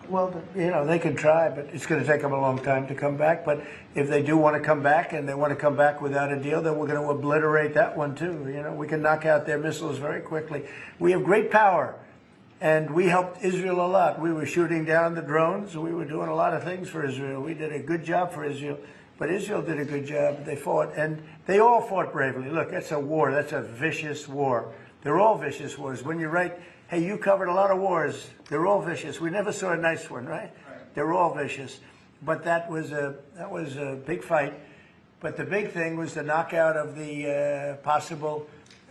Well, they can try, but it's going to take them a long time to come back. But if they do want to come back and they want to come back without a deal, then we're going to obliterate that one too. We can knock out their missiles very quickly. We have great power, and we helped Israel a lot. We were shooting down the drones. We were doing a lot of things for Israel. We did a good job for Israel, but Israel did a good job. They fought, and they all fought bravely. Look, that's a war. That's a vicious war. They're all vicious wars. When you write, hey, you covered a lot of wars. They're all vicious. We never saw a nice one, right? They're all vicious. But that was a big fight. But the big thing was the knockout of the possible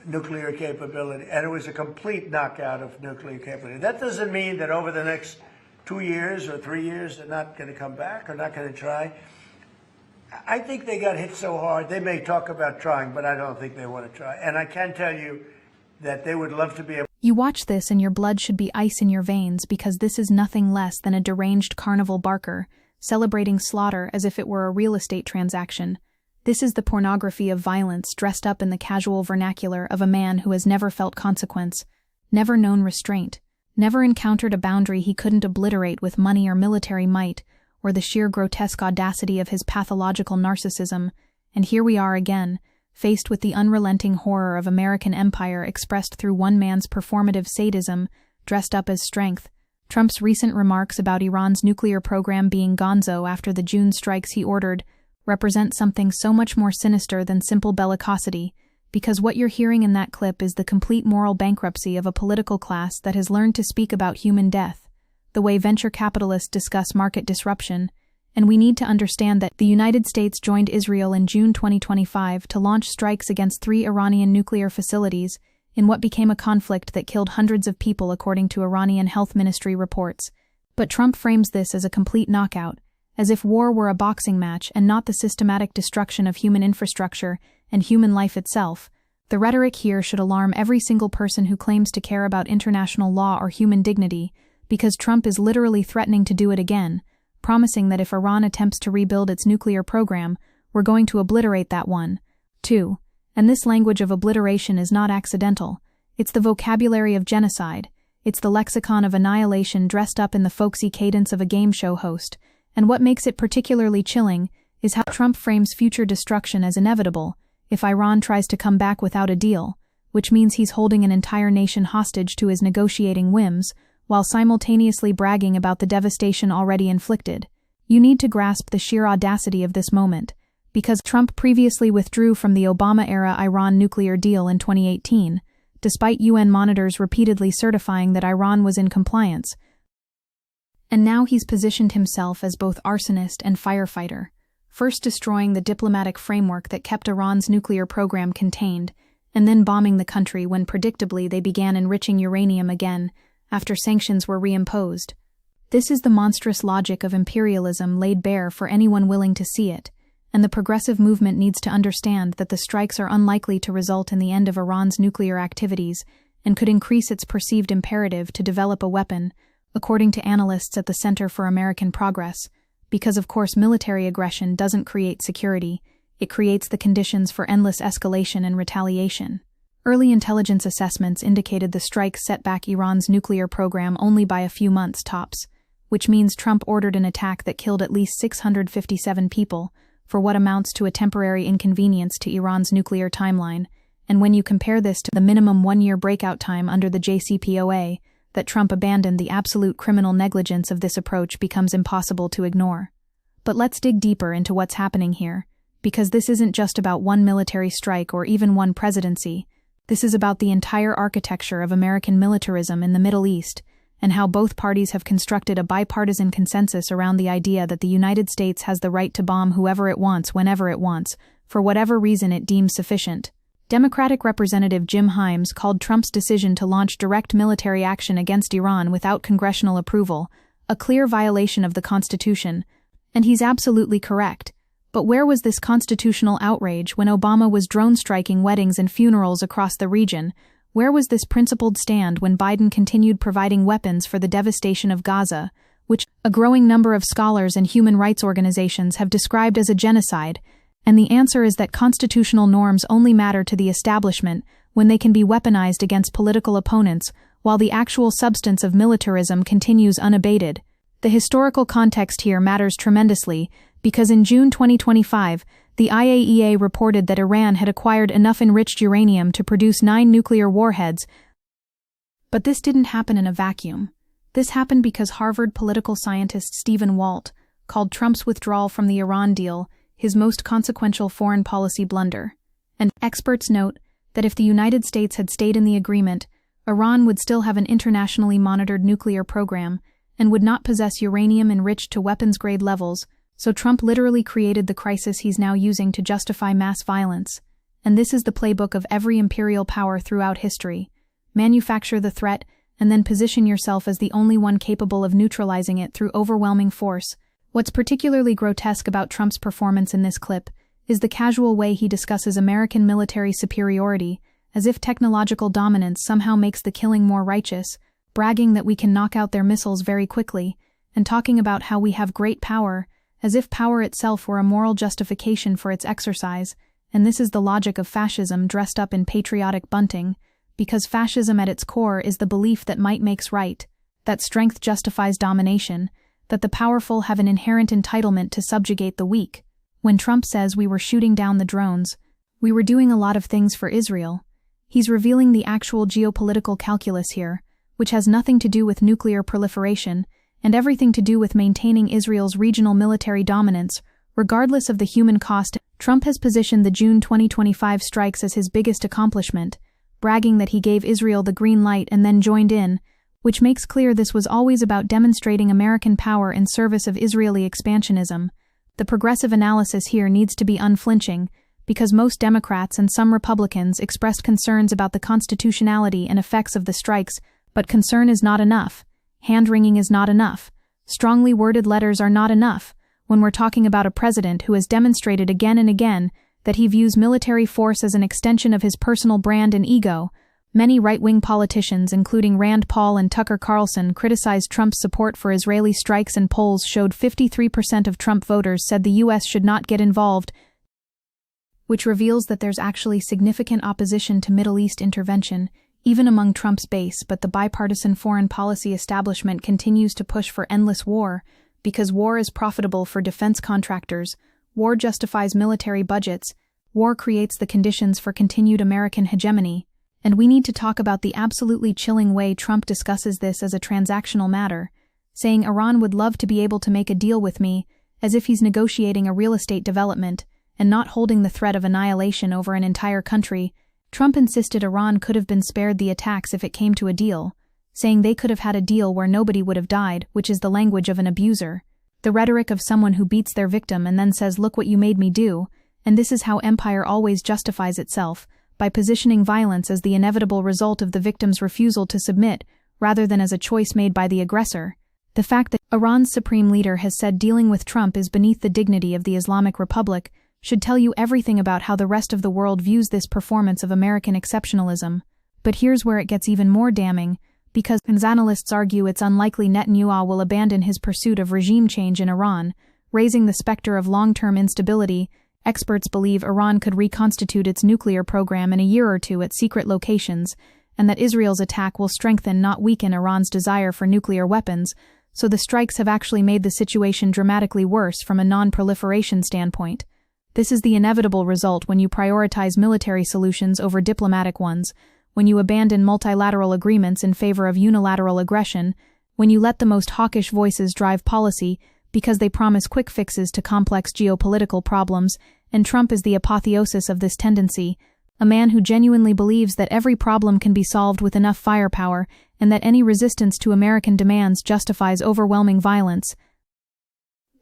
nuclear capability. And it was a complete knockout of nuclear capability. That doesn't mean that over the next 2 years or 3 years they're not going to come back or not going to try. I think they got hit so hard. They may talk about trying, but I don't think they want to try. And I can tell you that they would love to be able. You watch this and your blood should be ice in your veins, because this is nothing less than a deranged carnival barker, celebrating slaughter as if it were a real estate transaction. This is the pornography of violence dressed up in the casual vernacular of a man who has never felt consequence, never known restraint, never encountered a boundary he couldn't obliterate with money or military might, or the sheer grotesque audacity of his pathological narcissism. And here we are again, faced with the unrelenting horror of American empire expressed through one man's performative sadism, dressed up as strength. Trump's recent remarks about Iran's nuclear program being gonzo after the June strikes he ordered represent something so much more sinister than simple bellicosity, because what you're hearing in that clip is the complete moral bankruptcy of a political class that has learned to speak about human death, the way venture capitalists discuss market disruption. And we need to understand that the United States joined Israel in June 2025 to launch strikes against 3 Iranian nuclear facilities in what became a conflict that killed hundreds of people, according to Iranian Health Ministry reports. But Trump frames this as a complete knockout, as if war were a boxing match and not the systematic destruction of human infrastructure and human life itself. The rhetoric here should alarm every single person who claims to care about international law or human dignity, because Trump is literally threatening to do it again, promising that if Iran attempts to rebuild its nuclear program, we're going to obliterate that one, too. And this language of obliteration is not accidental. It's the vocabulary of genocide. It's the lexicon of annihilation dressed up in the folksy cadence of a game show host. And what makes it particularly chilling is how Trump frames future destruction as inevitable if Iran tries to come back without a deal, which means he's holding an entire nation hostage to his negotiating whims, while simultaneously bragging about the devastation already inflicted. You need to grasp the sheer audacity of this moment, because Trump previously withdrew from the Obama-era Iran nuclear deal in 2018, despite UN monitors repeatedly certifying that Iran was in compliance. And now he's positioned himself as both arsonist and firefighter, first destroying the diplomatic framework that kept Iran's nuclear program contained, and then bombing the country when predictably they began enriching uranium again, after sanctions were reimposed. This is the monstrous logic of imperialism laid bare for anyone willing to see it, and the progressive movement needs to understand that the strikes are unlikely to result in the end of Iran's nuclear activities and could increase its perceived imperative to develop a weapon, according to analysts at the Center for American Progress, because of course military aggression doesn't create security, it creates the conditions for endless escalation and retaliation. Early intelligence assessments indicated the strikes set back Iran's nuclear program only by a few months tops, which means Trump ordered an attack that killed at least 657 people, for what amounts to a temporary inconvenience to Iran's nuclear timeline. And when you compare this to the minimum 1-year breakout time under the JCPOA that Trump abandoned, the absolute criminal negligence of this approach becomes impossible to ignore. But let's dig deeper into what's happening here, because this isn't just about one military strike or even one presidency. This is about the entire architecture of American militarism in the Middle East, and how both parties have constructed a bipartisan consensus around the idea that the United States has the right to bomb whoever it wants whenever it wants, for whatever reason it deems sufficient. Democratic Representative Jim Himes called Trump's decision to launch direct military action against Iran without congressional approval a clear violation of the Constitution, and he's absolutely correct. But where was this constitutional outrage when Obama was drone-striking weddings and funerals across the region? Where was this principled stand when Biden continued providing weapons for the devastation of Gaza, which a growing number of scholars and human rights organizations have described as a genocide? And the answer is that constitutional norms only matter to the establishment when they can be weaponized against political opponents, while the actual substance of militarism continues unabated. The historical context here matters tremendously because in June 2025, the IAEA reported that Iran had acquired enough enriched uranium to produce 9 nuclear warheads. But this didn't happen in a vacuum. This happened because Harvard political scientist Stephen Walt called Trump's withdrawal from the Iran deal his most consequential foreign policy blunder. And experts note that if the United States had stayed in the agreement, Iran would still have an internationally monitored nuclear program and would not possess uranium enriched to weapons-grade levels, so Trump literally created the crisis he's now using to justify mass violence. And this is the playbook of every imperial power throughout history. Manufacture the threat and then position yourself as the only one capable of neutralizing it through overwhelming force. What's particularly grotesque about Trump's performance in this clip is the casual way he discusses American military superiority, as if technological dominance somehow makes the killing more righteous, bragging that we can knock out their missiles very quickly, and talking about how we have great power, as if power itself were a moral justification for its exercise. And this is the logic of fascism dressed up in patriotic bunting, because fascism at its core is the belief that might makes right, that strength justifies domination, that the powerful have an inherent entitlement to subjugate the weak. When Trump says we were shooting down the drones, we were doing a lot of things for Israel, he's revealing the actual geopolitical calculus here, which has nothing to do with nuclear proliferation and everything to do with maintaining Israel's regional military dominance, regardless of the human cost. Trump has positioned the June 2025 strikes as his biggest accomplishment, bragging that he gave Israel the green light and then joined in, which makes clear this was always about demonstrating American power in service of Israeli expansionism. The progressive analysis here needs to be unflinching, because most Democrats and some Republicans expressed concerns about the constitutionality and effects of the strikes, but concern is not enough. Hand-wringing is not enough. Strongly worded letters are not enough when we're talking about a president who has demonstrated again and again that he views military force as an extension of his personal brand and ego. Many right-wing politicians, including Rand Paul and Tucker Carlson, criticized Trump's support for Israeli strikes, and polls showed 53% of Trump voters said the U.S. should not get involved, which reveals that there's actually significant opposition to Middle East intervention, even among Trump's base. But the bipartisan foreign policy establishment continues to push for endless war, because war is profitable for defense contractors, war justifies military budgets, war creates the conditions for continued American hegemony. And we need to talk about the absolutely chilling way Trump discusses this as a transactional matter, saying Iran would love to be able to make a deal with me, as if he's negotiating a real estate development, and not holding the threat of annihilation over an entire country. Trump insisted Iran could have been spared the attacks if it came to a deal, saying they could have had a deal where nobody would have died, which is the language of an abuser, the rhetoric of someone who beats their victim and then says, "Look what you made me do." And this is how empire always justifies itself, by positioning violence as the inevitable result of the victim's refusal to submit, rather than as a choice made by the aggressor. The fact that Iran's supreme leader has said dealing with Trump is beneath the dignity of the Islamic Republic should tell you everything about how the rest of the world views this performance of American exceptionalism. But here's where it gets even more damning, because analysts argue it's unlikely Netanyahu will abandon his pursuit of regime change in Iran, raising the specter of long-term instability. Experts believe Iran could reconstitute its nuclear program in a year or two at secret locations, and that Israel's attack will strengthen, not weaken, Iran's desire for nuclear weapons, so the strikes have actually made the situation dramatically worse from a non-proliferation standpoint. This is the inevitable result when you prioritize military solutions over diplomatic ones, when you abandon multilateral agreements in favor of unilateral aggression, when you let the most hawkish voices drive policy because they promise quick fixes to complex geopolitical problems. And Trump is the apotheosis of this tendency, a man who genuinely believes that every problem can be solved with enough firepower and that any resistance to American demands justifies overwhelming violence.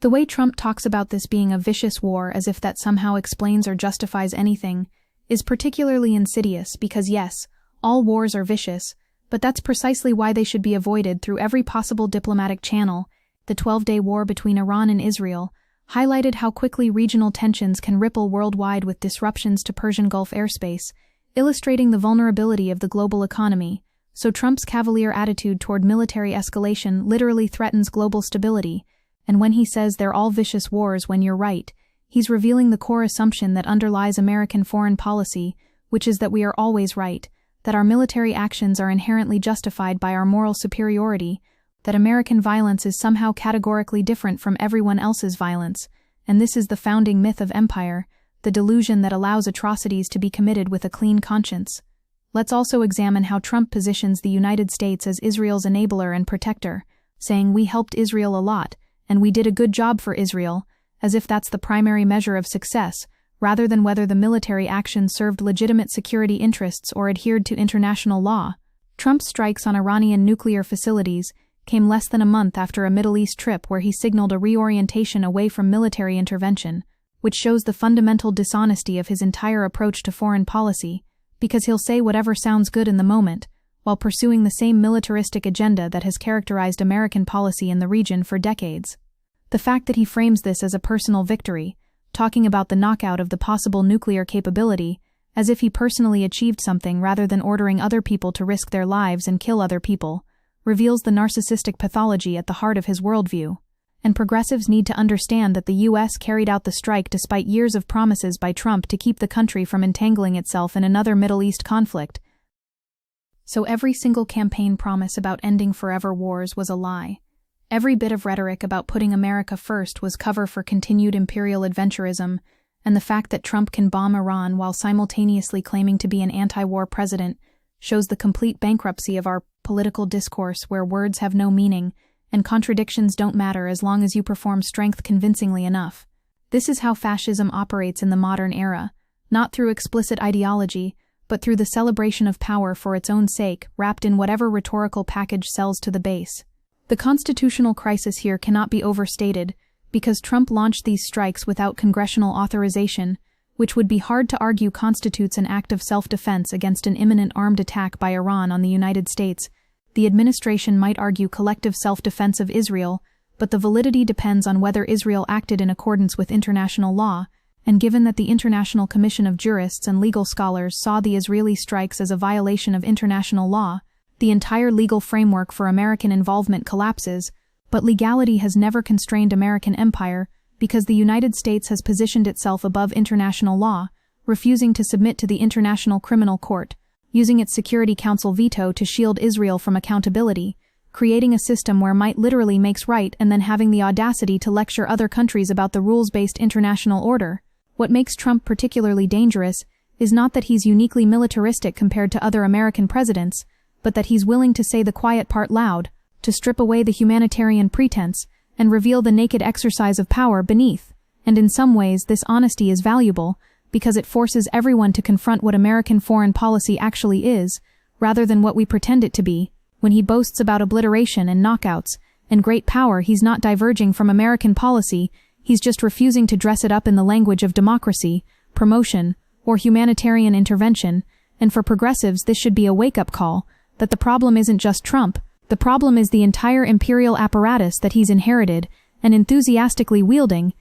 The way Trump talks about this being a vicious war as if that somehow explains or justifies anything is particularly insidious because yes, all wars are vicious, but that's precisely why they should be avoided through every possible diplomatic channel. The 12-day war between Iran and Israel highlighted how quickly regional tensions can ripple worldwide with disruptions to Persian Gulf airspace, illustrating the vulnerability of the global economy. So Trump's cavalier attitude toward military escalation literally threatens global stability, and when he says they're all vicious wars when you're right, he's revealing the core assumption that underlies American foreign policy, which is that we are always right, that our military actions are inherently justified by our moral superiority, that American violence is somehow categorically different from everyone else's violence, and this is the founding myth of empire, the delusion that allows atrocities to be committed with a clean conscience. Let's also examine how Trump positions the United States as Israel's enabler and protector, saying we helped Israel a lot, and we did a good job for Israel, as if that's the primary measure of success, rather than whether the military action served legitimate security interests or adhered to international law. Trump's strikes on Iranian nuclear facilities came less than a month after a Middle East trip where he signaled a reorientation away from military intervention, which shows the fundamental dishonesty of his entire approach to foreign policy, because he'll say whatever sounds good in the moment, while pursuing the same militaristic agenda that has characterized American policy in the region for decades. The fact that he frames this as a personal victory, talking about the knockout of the possible nuclear capability, as if he personally achieved something rather than ordering other people to risk their lives and kill other people, reveals the narcissistic pathology at the heart of his worldview. And progressives need to understand that the U.S. carried out the strike despite years of promises by Trump to keep the country from entangling itself in another Middle East conflict. So every single campaign promise about ending forever wars was a lie. Every bit of rhetoric about putting America first was cover for continued imperial adventurism, and the fact that Trump can bomb Iran while simultaneously claiming to be an anti-war president shows the complete bankruptcy of our political discourse, where words have no meaning and contradictions don't matter as long as you perform strength convincingly enough. This is how fascism operates in the modern era, not through explicit ideology, but through the celebration of power for its own sake, wrapped in whatever rhetorical package sells to the base. The constitutional crisis here cannot be overstated, because Trump launched these strikes without congressional authorization, which would be hard to argue constitutes an act of self-defense against an imminent armed attack by Iran on the United States. The administration might argue collective self-defense of Israel, but the validity depends on whether Israel acted in accordance with international law, and given that the International Commission of Jurists and Legal Scholars saw the Israeli strikes as a violation of international law, the entire legal framework for American involvement collapses. But legality has never constrained American empire, because the United States has positioned itself above international law, refusing to submit to the International Criminal Court, using its Security Council veto to shield Israel from accountability, creating a system where might literally makes right, and then having the audacity to lecture other countries about the rules-based international order. What makes Trump particularly dangerous is not that he's uniquely militaristic compared to other American presidents, but that he's willing to say the quiet part loud, to strip away the humanitarian pretense, and reveal the naked exercise of power beneath. And in some ways this honesty is valuable, because it forces everyone to confront what American foreign policy actually is, rather than what we pretend it to be. When he boasts about obliteration and knockouts and great power, he's not diverging from American policy, he's just refusing to dress it up in the language of democracy, promotion, or humanitarian intervention. And for progressives this should be a wake-up call, that the problem isn't just Trump, the problem is the entire imperial apparatus that he's inherited and enthusiastically wielding.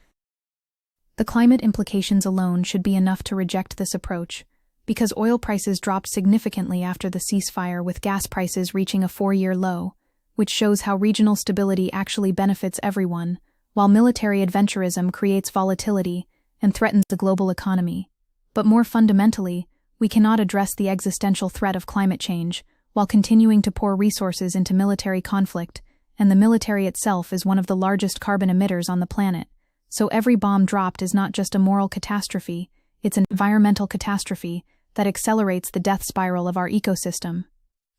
The climate implications alone should be enough to reject this approach, because oil prices dropped significantly after the ceasefire, with gas prices reaching a 4-year low, which shows how regional stability actually benefits everyone, while military adventurism creates volatility and threatens the global economy. But more fundamentally, we cannot address the existential threat of climate change while continuing to pour resources into military conflict, and the military itself is one of the largest carbon emitters on the planet. So every bomb dropped is not just a moral catastrophe, it's an environmental catastrophe that accelerates the death spiral of our ecosystem.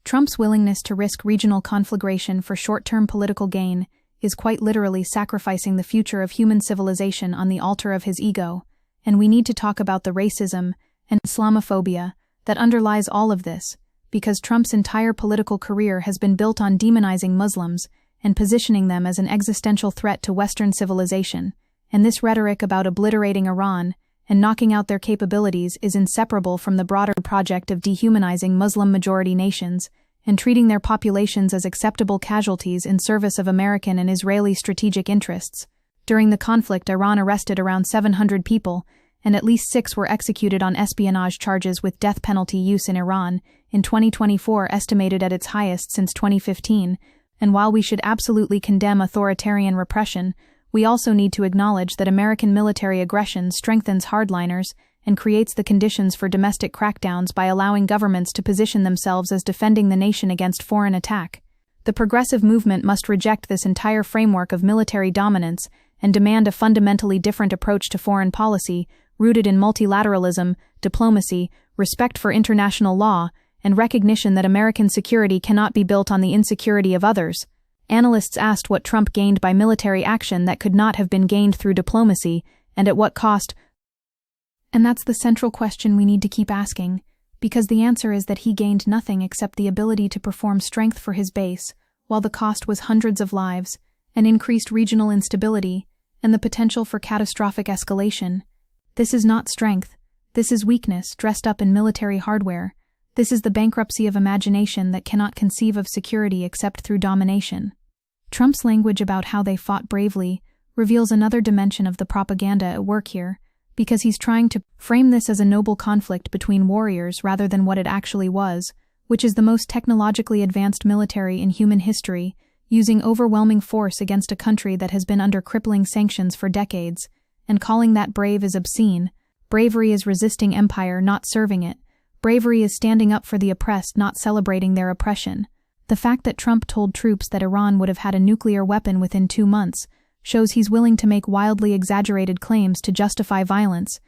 Trump's willingness to risk regional conflagration for short-term political gain is quite literally sacrificing the future of human civilization on the altar of his ego, and we need to talk about the racism and Islamophobia that underlies all of this, because Trump's entire political career has been built on demonizing Muslims and positioning them as an existential threat to Western civilization, and this rhetoric about obliterating Iran and knocking out their capabilities is inseparable from the broader project of dehumanizing Muslim-majority nations and treating their populations as acceptable casualties in service of American and Israeli strategic interests. During the conflict, Iran arrested around 700 people, and at least 6 were executed on espionage charges, with death penalty use in Iran in 2024 estimated at its highest since 2015. And while we should absolutely condemn authoritarian repression, we also need to acknowledge that American military aggression strengthens hardliners and creates the conditions for domestic crackdowns by allowing governments to position themselves as defending the nation against foreign attack. The progressive movement must reject this entire framework of military dominance and demand a fundamentally different approach to foreign policy, rooted in multilateralism, diplomacy, respect for international law, and recognition that American security cannot be built on the insecurity of others. Analysts asked what Trump gained by military action that could not have been gained through diplomacy, and at what cost. And that's the central question we need to keep asking, because the answer is that he gained nothing except the ability to perform strength for his base, while the cost was hundreds of lives, and increased regional instability, and the potential for catastrophic escalation. This is not strength. This is weakness dressed up in military hardware. This is the bankruptcy of imagination that cannot conceive of security except through domination. Trump's language about how they fought bravely reveals another dimension of the propaganda at work here, because he's trying to frame this as a noble conflict between warriors rather than what it actually was, which is the most technologically advanced military in human history, using overwhelming force against a country that has been under crippling sanctions for decades, and calling that brave is obscene. Bravery is resisting empire, not serving it. Bravery is standing up for the oppressed, not celebrating their oppression. The fact that Trump told troops that Iran would have had a nuclear weapon within 2 months shows he's willing to make wildly exaggerated claims to justify violence.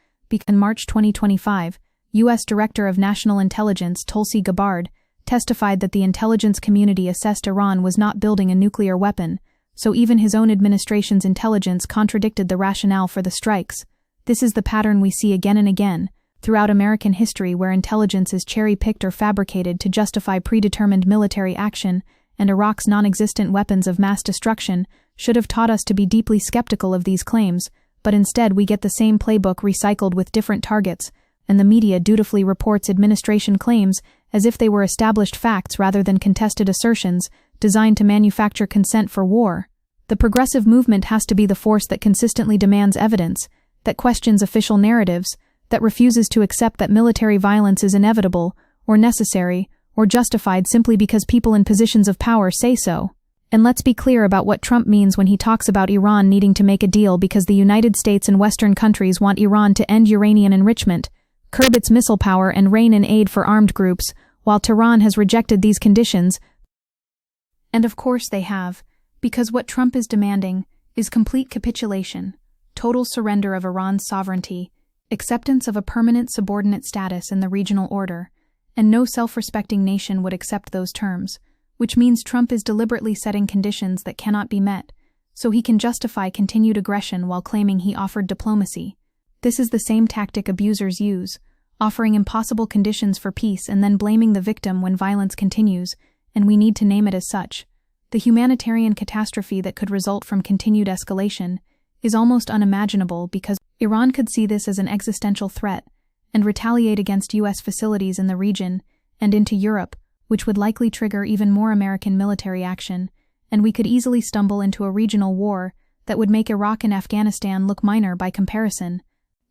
In March 2025, U.S. Director of National Intelligence Tulsi Gabbard testified that the intelligence community assessed Iran was not building a nuclear weapon, so even his own administration's intelligence contradicted the rationale for the strikes. This is the pattern we see again and again throughout American history, where intelligence is cherry-picked or fabricated to justify predetermined military action, and Iraq's non-existent weapons of mass destruction should have taught us to be deeply skeptical of these claims, but instead we get the same playbook recycled with different targets, and the media dutifully reports administration claims as if they were established facts rather than contested assertions designed to manufacture consent for war. The progressive movement has to be the force that consistently demands evidence, that questions official narratives, that refuses to accept that military violence is inevitable, or necessary, or justified simply because people in positions of power say so. And let's be clear about what Trump means when he talks about Iran needing to make a deal because the United States and Western countries want Iran to end uranium enrichment, curb its missile power, and rein in aid for armed groups, while Tehran has rejected these conditions. And of course they have, because what Trump is demanding is complete capitulation, total surrender of Iran's sovereignty, acceptance of a permanent subordinate status in the regional order, and no self-respecting nation would accept those terms, which means Trump is deliberately setting conditions that cannot be met, so he can justify continued aggression while claiming he offered diplomacy. This is the same tactic abusers use, offering impossible conditions for peace and then blaming the victim when violence continues, and we need to name it as such. The humanitarian catastrophe that could result from continued escalation is almost unimaginable because Iran could see this as an existential threat and retaliate against U.S. facilities in the region and into Europe, which would likely trigger even more American military action, and we could easily stumble into a regional war that would make Iraq and Afghanistan look minor by comparison.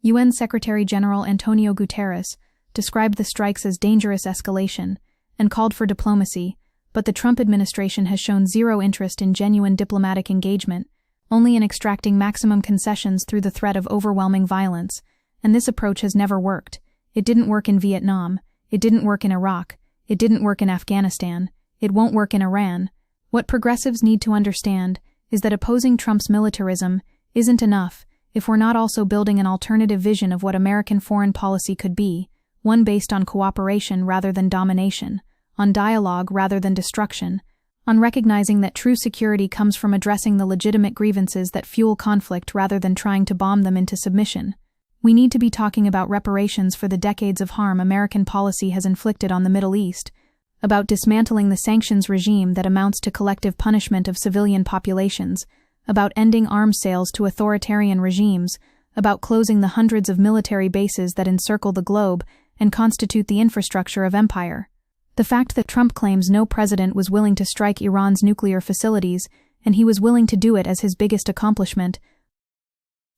UN Secretary-General Antonio Guterres described the strikes as dangerous escalation and called for diplomacy, but the Trump administration has shown zero interest in genuine diplomatic engagement, only in extracting maximum concessions through the threat of overwhelming violence, and this approach has never worked. It didn't work in Vietnam, it didn't work in Iraq, it didn't work in Afghanistan, it won't work in Iran. What progressives need to understand is that opposing Trump's militarism isn't enough if we're not also building an alternative vision of what American foreign policy could be, one based on cooperation rather than domination, on dialogue rather than destruction, on recognizing that true security comes from addressing the legitimate grievances that fuel conflict rather than trying to bomb them into submission. We need to be talking about reparations for the decades of harm American policy has inflicted on the Middle East, about dismantling the sanctions regime that amounts to collective punishment of civilian populations, about ending arms sales to authoritarian regimes, about closing the hundreds of military bases that encircle the globe and constitute the infrastructure of empire. The fact that Trump claims no president was willing to strike Iran's nuclear facilities, and he was willing to do it as his biggest accomplishment,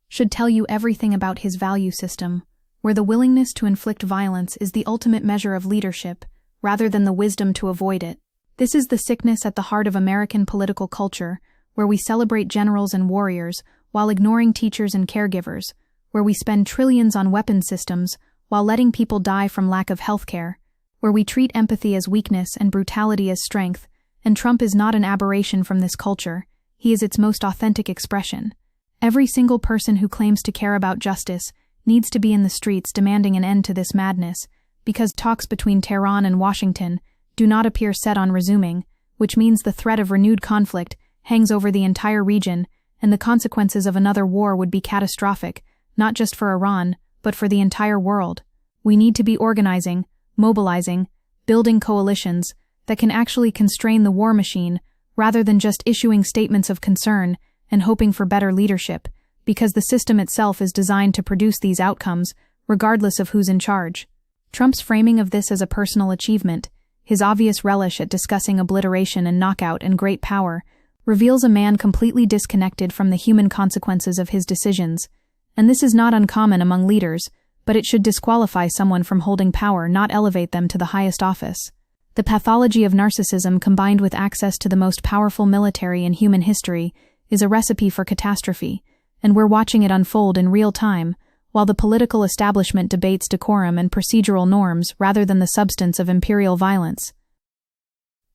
should tell you everything about his value system, where the willingness to inflict violence is the ultimate measure of leadership, rather than the wisdom to avoid it. This is the sickness at the heart of American political culture, where we celebrate generals and warriors while ignoring teachers and caregivers, where we spend trillions on weapon systems while letting people die from lack of health care, where we treat empathy as weakness and brutality as strength, And Trump is not an aberration from this culture, he is its most authentic expression. Every single person who claims to care about justice needs to be in the streets demanding an end to this madness, because talks between Tehran and Washington do not appear set on resuming, which means the threat of renewed conflict hangs over the entire region, and the consequences of another war would be catastrophic, not just for Iran, but for the entire world. We need to be organizing, mobilizing, building coalitions that can actually constrain the war machine, rather than just issuing statements of concern and hoping for better leadership, because the system itself is designed to produce these outcomes, regardless of who's in charge. Trump's framing of this as a personal achievement, his obvious relish at discussing obliteration and knockout and great power, reveals a man completely disconnected from the human consequences of his decisions. And this is not uncommon among leaders, but it should disqualify someone from holding power, not elevate them to the highest office. The pathology of narcissism combined with access to the most powerful military in human history is a recipe for catastrophe, and we're watching it unfold in real time, while the political establishment debates decorum and procedural norms rather than the substance of imperial violence.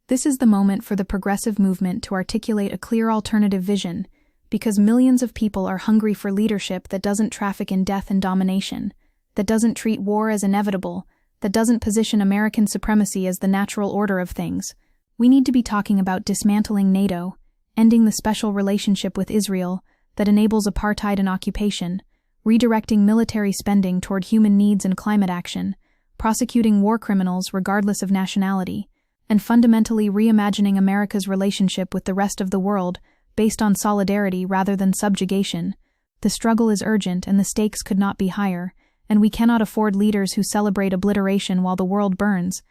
This is the moment for the progressive movement to articulate a clear alternative vision, because millions of people are hungry for leadership that doesn't traffic in death and domination, that doesn't treat war as inevitable, that doesn't position American supremacy as the natural order of things. We need to be talking about dismantling NATO, ending the special relationship with Israel that enables apartheid and occupation, redirecting military spending toward human needs and climate action, prosecuting war criminals regardless of nationality, and fundamentally reimagining America's relationship with the rest of the world based on solidarity rather than subjugation. The struggle is urgent and the stakes could not be higher, and we cannot afford leaders who celebrate obliteration while the world burns,